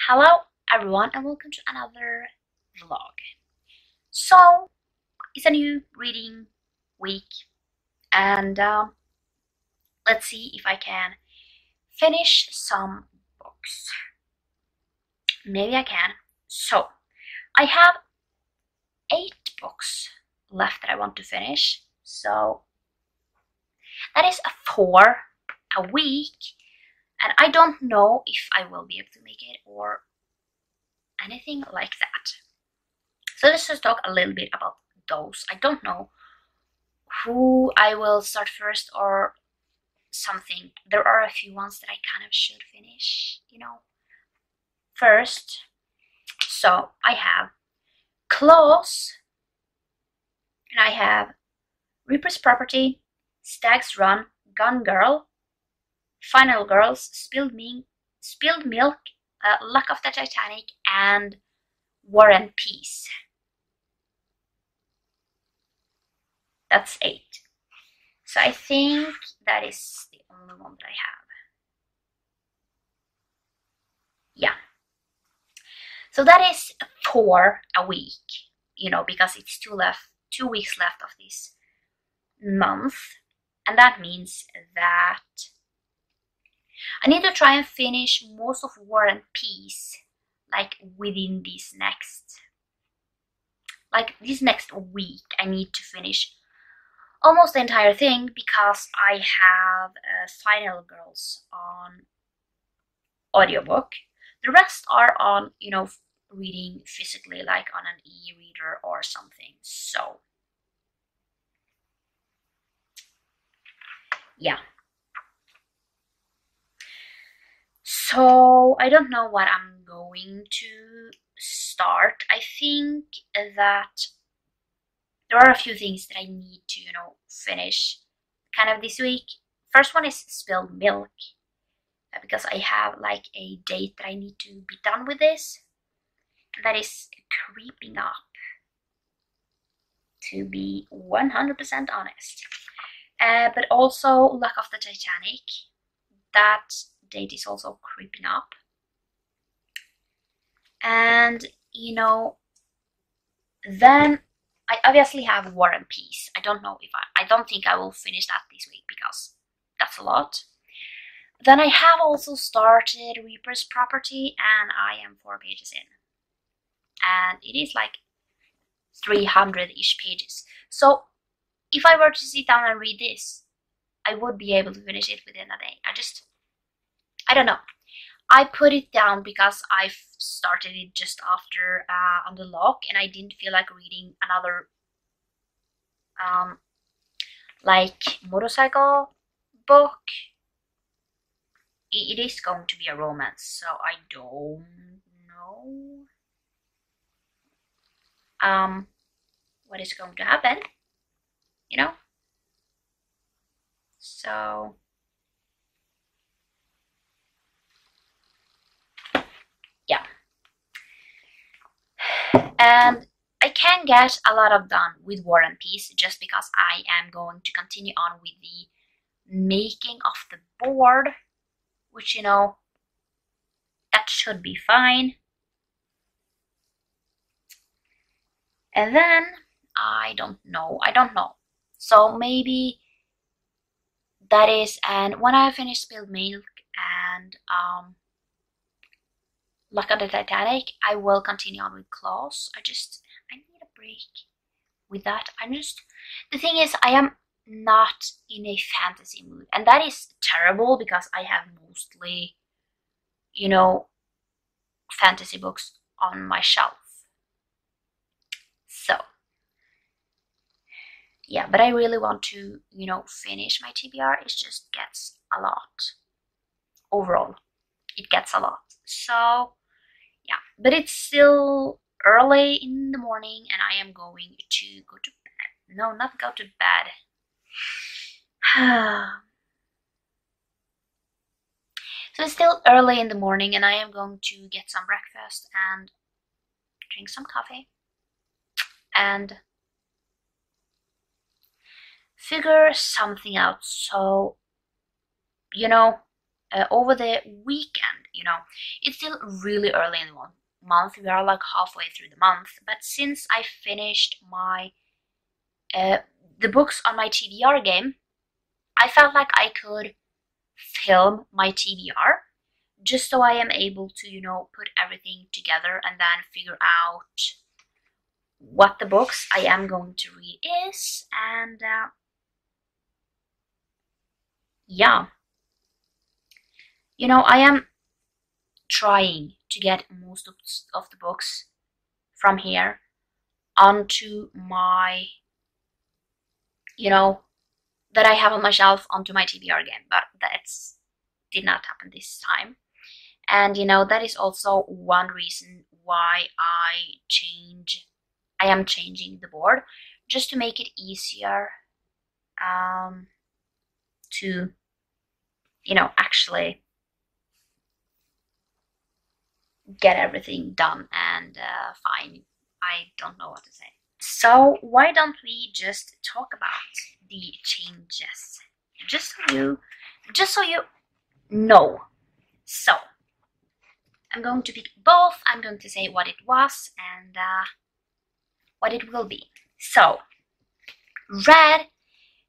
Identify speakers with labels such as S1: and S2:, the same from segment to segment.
S1: Hello everyone and welcome to another vlog. So it's a new reading week and let's see if I can finish some books. Maybe I can. So I have 8 books left that I want to finish. So that is a 4 a week, and I don't know if I will be able to make it or anything like that. So let's just talk a little bit about those. I don't know who I will start first or something. There are a few ones that I kind of should finish, first. So I have Claws, and I have Reaper's Property, Stag's Run, Gun Girl, Final Girls, Spilled Milk, Luck of the Titanic, and War and Peace. That's 8. So I think that is the only one that I have. Yeah. So that is 4 a week, because it's 2 weeks left of this month. And that means that I need to try and finish most of War and Peace, like within this next week. I need to finish almost the entire thing because I have Final Girls on audiobook. The rest are on, reading physically, like on an e-reader or something. So yeah. So I don't know what I'm going to start. I think that there are a few things that I need to, finish kind of this week. First one is Spilled Milk, because I have like a date that I need to be done with this. And that is creeping up, to be 100% honest. But also Luck of the Titanic. That date is also creeping up. And, then I obviously have War and Peace. I don't know if I don't think I will finish that this week because that's a lot. Then I have also started Reaper's Property, and I am 4 pages in. And it is like 300-ish pages. So if I were to sit down and read this, I would be able to finish it within a day. I don't know. I put it down because I started it just after On the Lock, and I didn't feel like reading another like motorcycle book. It is going to be a romance, so I don't know what is going to happen, so yeah. And I can get a lot of done with War and Peace just because I am going to continue on with the making of the board, which, that should be fine. And then I don't know. So maybe that is, and when I finish Spilled Milk and Luck of the Titanic, I will continue on with Claws. I need a break with that. The thing is, I am not in a fantasy mood, and that is terrible because I have mostly, fantasy books on my shelf. So yeah, but I really want to, finish my TBR. It just gets a lot. Overall, it gets a lot. So yeah, but it's still early in the morning and I am going to go to bed. No, not go to bed. So it's still early in the morning and I am going to get some breakfast and drink some coffee and figure something out. So, over the weekend. You know, it's still really early in the month. We are like halfway through the month, but since I finished my the books on my TBR game, I felt like I could film my TBR just so I am able to, you know, put everything together and then figure out what the books I am going to read is. And yeah, you know, I am trying to get most of the books from here onto my, you know, that I have on my shelf onto my TBR game, but that's did not happen this time. And you know, that is also one reason why I am changing the board, just to make it easier to, you know, actually get everything done and fine. I don't know what to say. So why don't we just talk about the changes, just so you know. So I'm going to pick both. I'm going to say what it was and what it will be. So red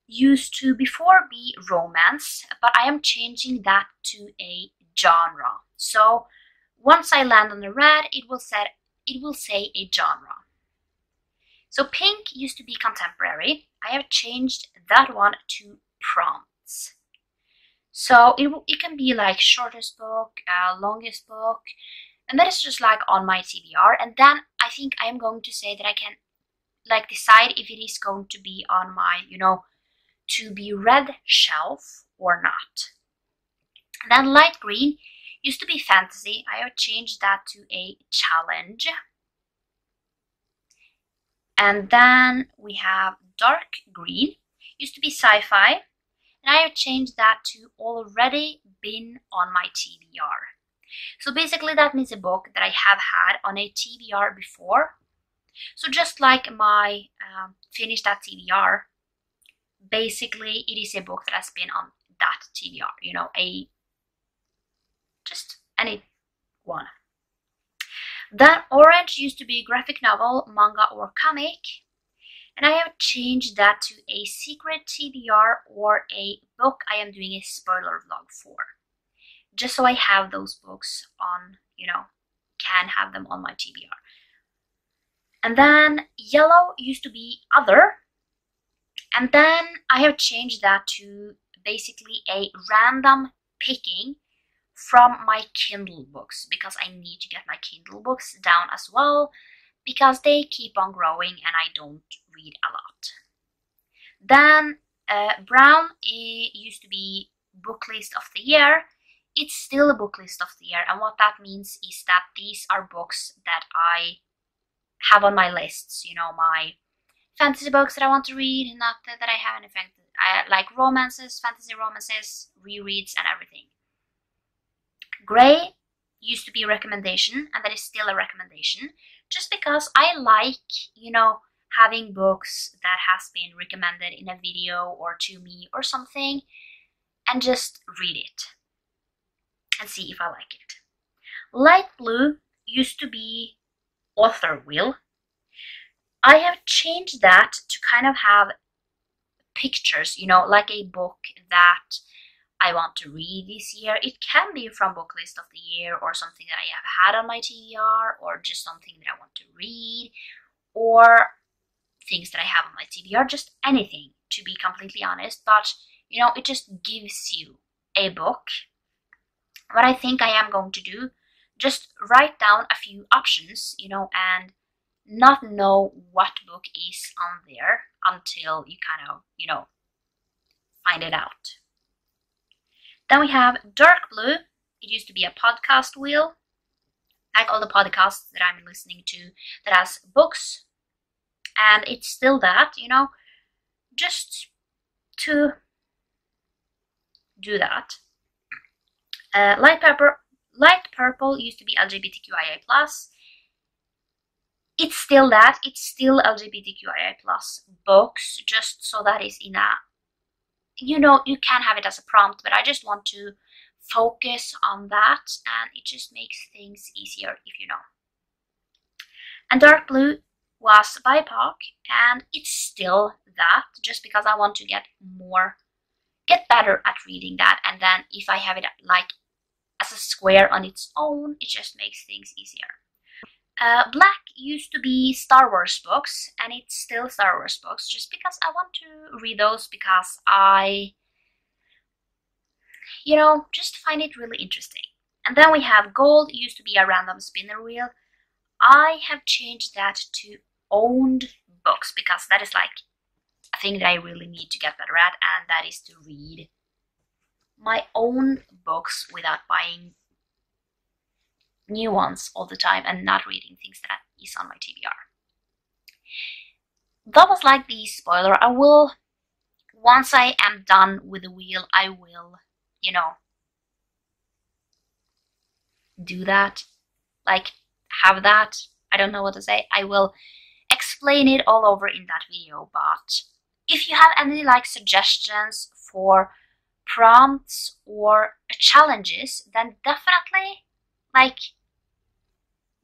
S1: used to before be romance, but I am changing that to a genre. So once I land on the red, it will say a genre. So pink used to be contemporary. I have changed that one to prompts. So it can be like shortest book, longest book, and that is just like on my TBR. And then I think I am going to say that I can like decide if it is going to be on my, you know, to be read shelf or not. And then light green used to be fantasy. I have changed that to a challenge. And then we have dark green, used to be sci-fi, and I have changed that to already been on my TBR. So basically that means a book that I have had on a TBR before. So just like my Finish That TBR, basically it is a book that has been on that TBR, you know, just any one. Then orange used to be graphic novel, manga or comic, and I have changed that to a secret TBR or a book I am doing a spoiler vlog for, just so I have those books on, you know, can have them on my TBR. And then yellow used to be other, and then I have changed that to basically a random picking from my Kindle books, because I need to get my Kindle books down as well, because they keep on growing and I don't read a lot. Then brown used to be book list of the year. It's still a book list of the year, and what that means is that these are books that I have on my lists, you know, my fantasy books that I want to read, not that I have an effect. I like romances, fantasy romances, rereads and everything. Gray used to be a recommendation, and that is still a recommendation, just because I like, you know, having books that has been recommended in a video or to me or something, and just read it and see if I like it. Light blue used to be author wheel. I have changed that to kind of have pictures, you know, like a book that I want to read this year. It can be from book list of the year, or something that I have had on my TBR, or just something that I want to read, or things that I have on my TBR, just anything, to be completely honest. But, you know, it just gives you a book. What I think I am going to do, just write down a few options, you know, and not know what book is on there until you kind of, you know, find it out. Then we have dark blue. It used to be a podcast wheel, like all the podcasts that I'm listening to that has books, and it's still that, you know, just to do that. Light purple used to be LGBTQIA+. It's still that. It's still LGBTQIA+ books, just so that is in a, you know, you can have it as a prompt, but I just want to focus on that, and it just makes things easier if you know. And Dark Blue was BIPOC, and it's still that, just because I want to get better at reading that, and then if I have it like as a square on its own, it just makes things easier. Black used to be Star Wars books, and it's still Star Wars books, just because I want to read those, because I, just find it really interesting. And then we have Gold, used to be a random spinner wheel. I have changed that to owned books, because that is like a thing that I really need to get better at, and that is to read my own books without buying new ones all the time and not reading things that is on my TBR. That was like the spoiler. I will, once I am done with the wheel, I will, do that, like have that, I don't know what to say. I will explain it all over in that video. But if you have any like suggestions for prompts or challenges, then definitely like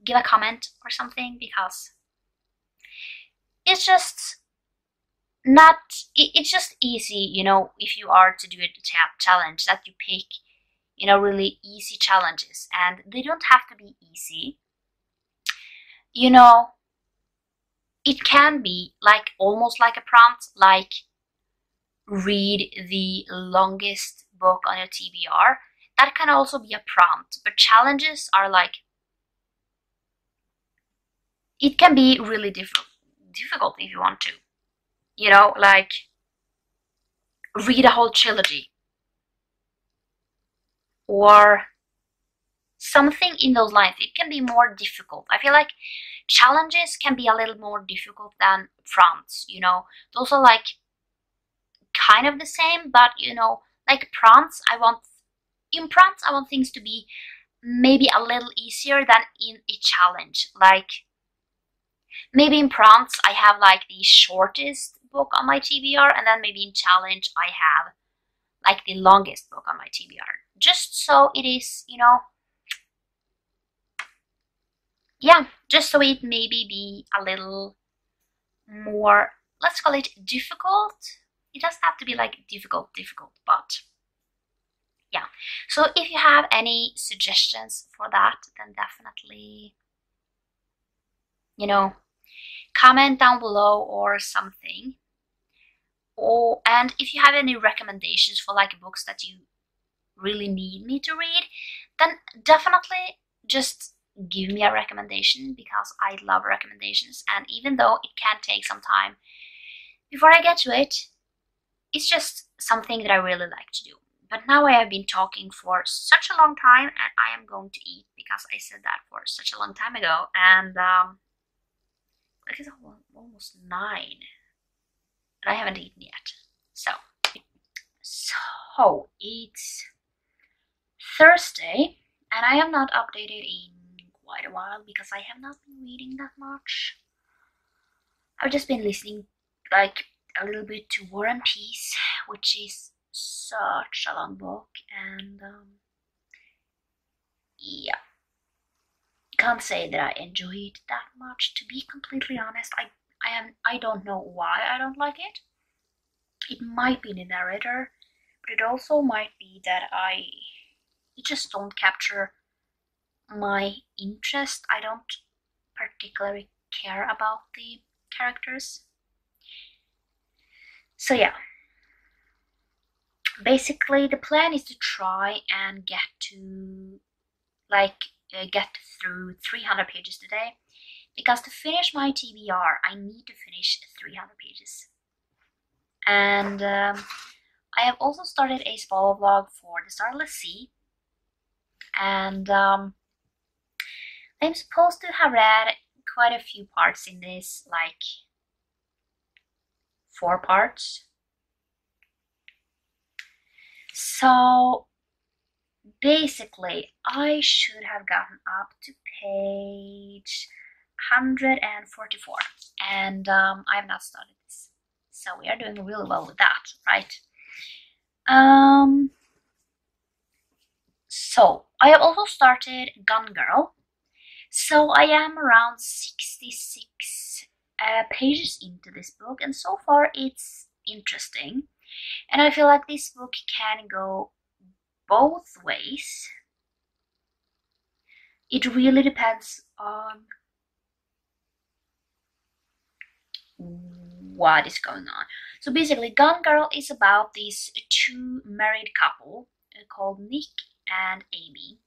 S1: give a comment or something, because it's just not, it's just easy, if you are to do a challenge, that you pick, really easy challenges, and they don't have to be easy. It can be like almost like a prompt, like read the longest book on your TBR. That can also be a prompt, but challenges are like, it can be really difficult if you want to, like read a whole trilogy or something in those lines. It can be more difficult. I feel like challenges can be a little more difficult than prompts, those are like kind of the same, but like prompts, in prompts I want things to be maybe a little easier than in a challenge. Like maybe in prompts I have like the shortest book on my TBR, and then maybe in challenge I have like the longest book on my TBR, just so it is, yeah, just so it maybe be a little more, let's call it difficult. It doesn't have to be like difficult, but yeah. So if you have any suggestions for that, then definitely, comment down below or something. And if you have any recommendations for like books that you really need me to read, then definitely just give me a recommendation, because I love recommendations. And even though it can take some time before I get to it, it's just something that I really like to do. But now I have been talking for such a long time, and I am going to eat, because I said that for such a long time ago. And it's almost 9, and I haven't eaten yet. So it's Thursday, and I have not updated in quite a while, because I have not been reading that much. I've just been listening like a little bit to War and Peace, which is such a long book, and yeah, can't say that I enjoy it that much, to be completely honest. I don't know why I don't like it. It might be the narrator, but it also might be that it just don't capture my interest. I don't particularly care about the characters. So yeah, basically the plan is to try and get to get through 300 pages today, because to finish my TBR I need to finish 300 pages. And I have also started a spoiler vlog for The Starless Sea, and I'm supposed to have read quite a few parts in this, like 4 parts. So basically I should have gotten up to page 144, and I have not started this. So we are doing really well with that, right? So I have also started Gone Girl. So I am around 66 pages into this book, and so far it's interesting. And I feel like this book can go both ways. It really depends on what is going on. So basically, Gone Girl is about this two married couple called Nick and Amy.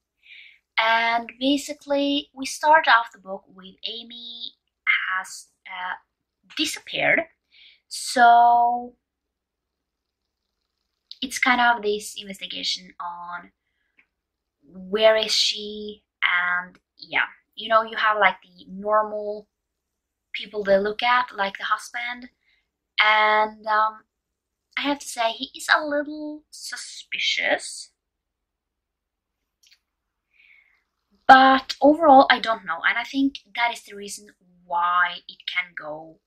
S1: And basically, we start off the book with Amy has disappeared. So it's kind of this investigation on where is she, and yeah, you know, you have like the normal people they look at, like the husband, and I have to say he is a little suspicious. But overall, I don't know, and I think that is the reason why it can go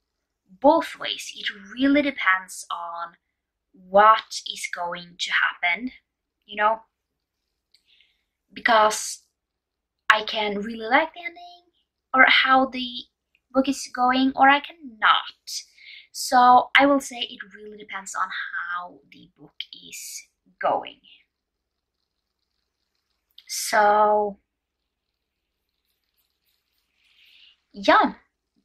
S1: both ways. It really depends on what is going to happen, you know, because I can really like the ending or how the book is going, or I cannot. So I will say it really depends on how the book is going. So yeah,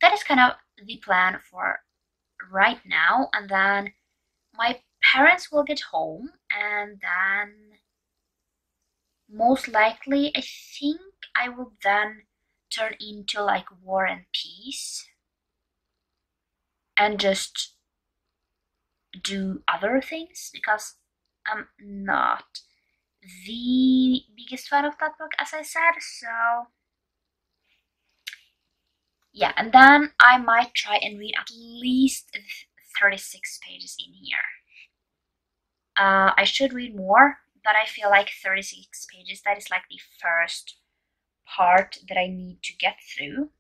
S1: that is kind of the plan for right now, and then my parents will get home, and then most likely I think I will then turn into like War and Peace and just do other things, because I'm not the biggest fan of that book, as I said. So yeah, and then I might try and read at least 36 pages in here. I should read more, but I feel like 36 pages, that is like the first part that I need to get through.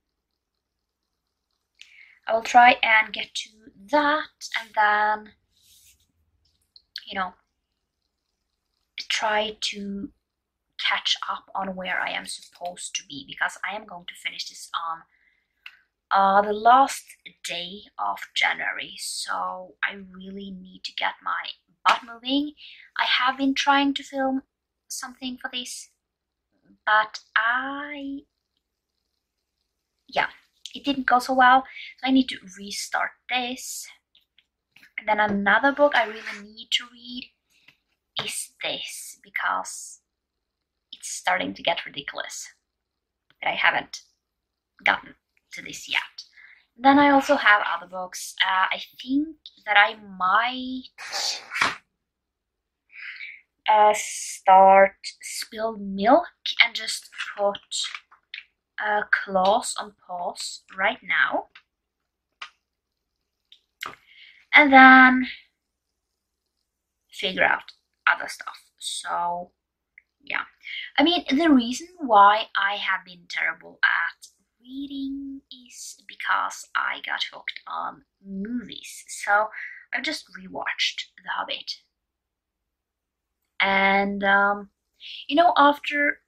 S1: I will try and get to that, and then, you know, try to catch up on where I am supposed to be, because I am going to finish this on the last day of January, so I really need to get my butt moving. I have been trying to film something for this, but yeah, it didn't go so well, so I need to restart this. And then another book I really need to read is this, because it's starting to get ridiculous that I haven't gotten to this yet. Then I also have other books. I think that I might start Spilled Milk and just put Claws on pause right now, and then figure out other stuff. So yeah, I mean, the reason why I have been terrible at reading is because I got hooked on movies. So I've just rewatched The Hobbit, and you know, after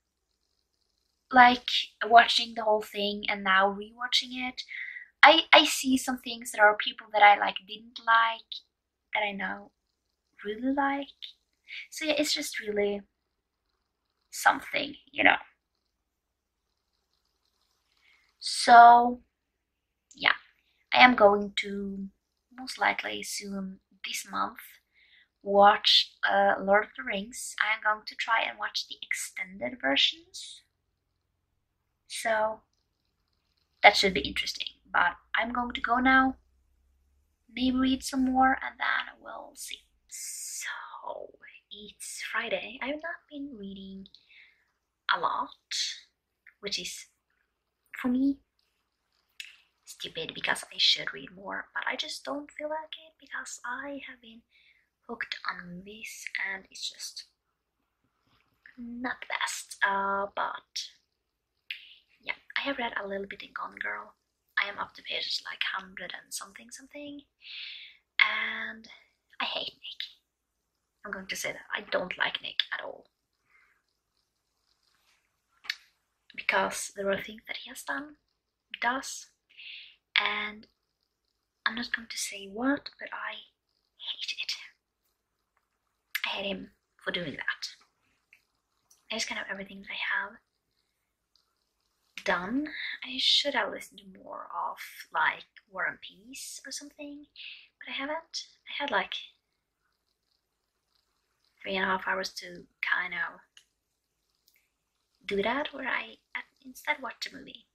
S1: like watching the whole thing and now rewatching it, I see some things that are people that I like didn't like that I now really like. So yeah, it's just really something, you know. So yeah, I am going to most likely soon this month watch Lord of the Rings. I am going to try and watch the extended versions. So that should be interesting. But I'm going to go now, maybe read some more, and then we'll see. So it's Friday. I have not been reading a lot, which is for me stupid, because I should read more, but I just don't feel like it because I have been hooked on movies and it's just not the best. But yeah, I have read a little bit in Gone Girl. I am up to pages like 100 and something, and I hate Nick. I'm going to say that. I don't like Nick at all. because there are things that he has does, and I'm not going to say what, but I hate it. I hate him for doing that. It's kind of everything that I have done. I should have listened to more of like War and Peace or something, but I haven't. I had like 3.5 hours to kind of do that, where I instead watched a movie.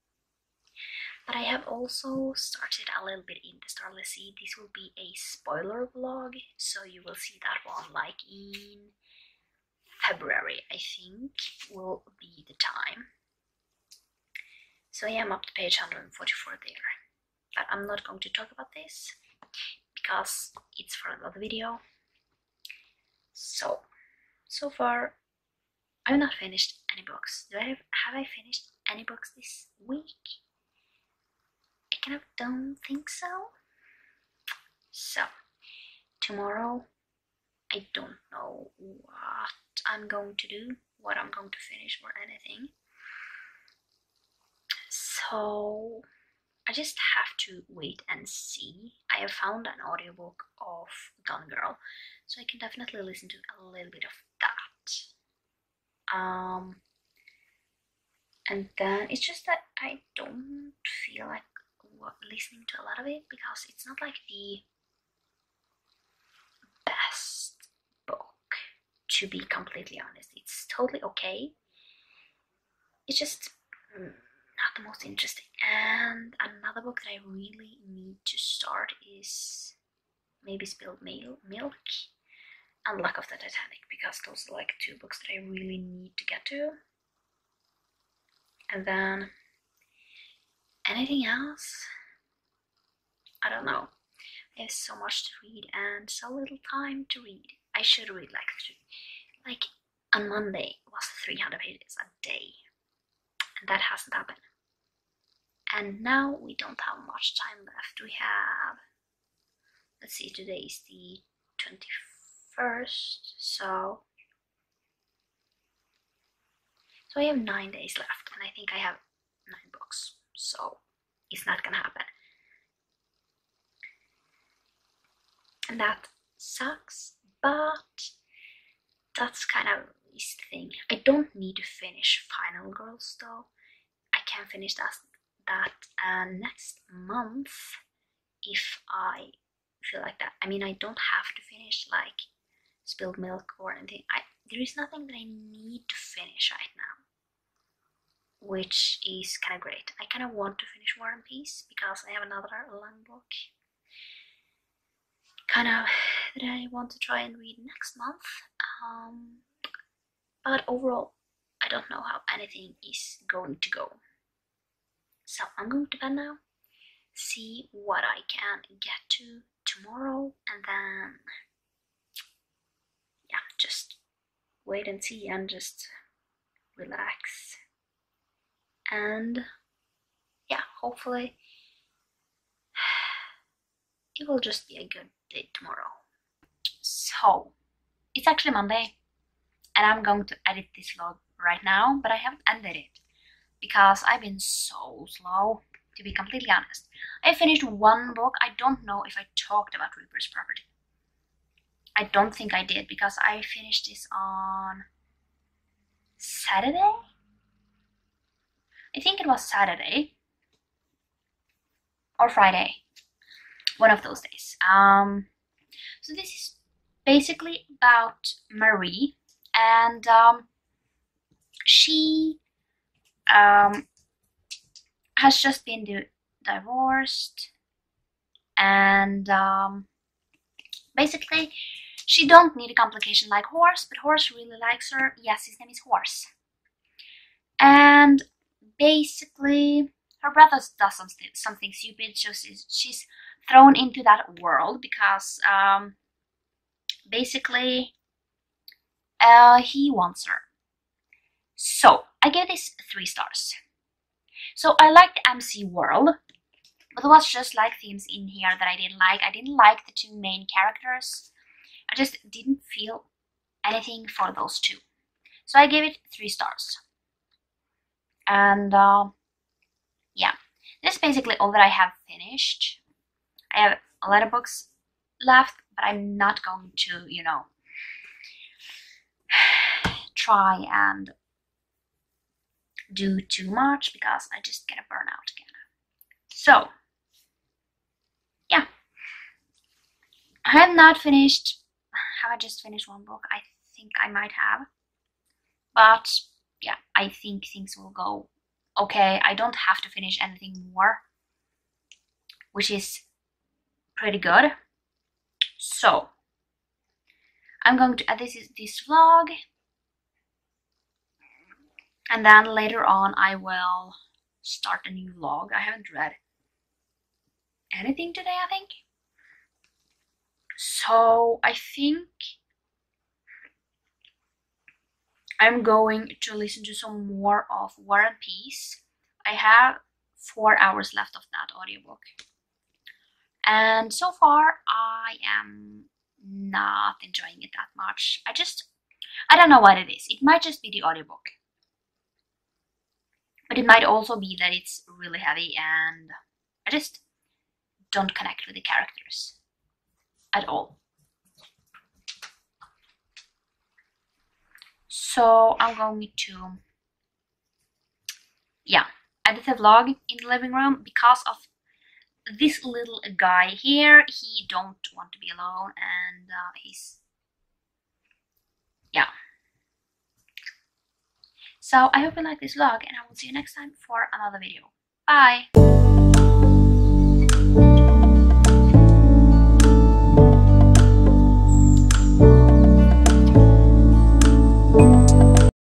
S1: But I have also started a little bit in the Starless Sea. This will be a spoiler vlog, so you will see that one like in February, I think, will be the time. So yeah, I'm up to page 144 there. But I'm not going to talk about this because it's for another video. So far, I've not finished any books. Have I finished any books this week? I kind of don't think so. So, tomorrow, I don't know what I'm going to do, what I'm going to finish or anything. So, I just have to wait and see. I have found an audiobook of Gone Girl, so I can definitely listen to a little bit of that. And then it's just that I don't feel like listening to a lot of it because it's not like the best book, to be completely honest. It's totally okay. It's just not the most interesting. And another book that I really need to start is maybe Spilled Milk and Luck of the Titanic, because those are like 2 books that I really need to get to. And then anything else? I don't know. I have so much to read and so little time to read. I should read like on Monday was 300 pages a day, and that hasn't happened. And now we don't have much time left. We have, let's see, today is the 21st, so I have 9 days left, and I think I have 9 books, so it's not gonna happen. And that sucks, but that's kind of this thing. I don't need to finish Final Girls though. I can finish that next month if I feel like that. I mean, I don't have to finish like Spilled Milk or anything. There is nothing that I need to finish right now, which is kind of great. I kind of want to finish War and Peace because I have another long book kind of that I want to try and read next month. But overall, I don't know how anything is going to go. So I'm going to bed now, see what I can get to tomorrow, and then yeah, just wait and see and just relax. And yeah, hopefully it will just be a good day tomorrow. So it's actually Monday, and I'm going to edit this vlog right now, but I haven't ended it because I've been so slow, to be completely honest. I finished 1 book. I don't know if I talked about Reaper's Property. I don't think I did, because I finished this on Saturday? I think it was Saturday or Friday, one of those days. So this is basically about Marie, and she has just been divorced, and basically she don't need a complication like Horse, but Horse really likes her. Yes, his name is Horse. And basically her brother does something stupid, so she's thrown into that world because basically he wants her. So I gave this 3 stars. So I like the MC world, but there was just like themes in here that I didn't like. I didn't like the 2 main characters. I just didn't feel anything for those 2. So I gave it 3 stars. And yeah, this is basically all that I have finished. I have a lot of books left, but I'm not going to, you know, try and do too much because I just get a burnout again. So yeah, I have not finished. Have I just finished one book? I think I might have, but yeah, I think things will go okay. I don't have to finish anything more, which is pretty good. So I'm going to add this vlog, and then later on I will start a new vlog. I haven't read anything today, I think. So I think I'm going to listen to some more of War and Peace. I have 4 hours left of that audiobook. And so far, I am not enjoying it that much. I don't know what it is. It might just be the audiobook. But it might also be that it's really heavy and I just don't connect with the characters at all. So I'm going to, yeah, edit the vlog in the living room because of this little guy here. He don't want to be alone, and he's, yeah. So I hope you like this vlog, and I will see you next time for another video. Bye!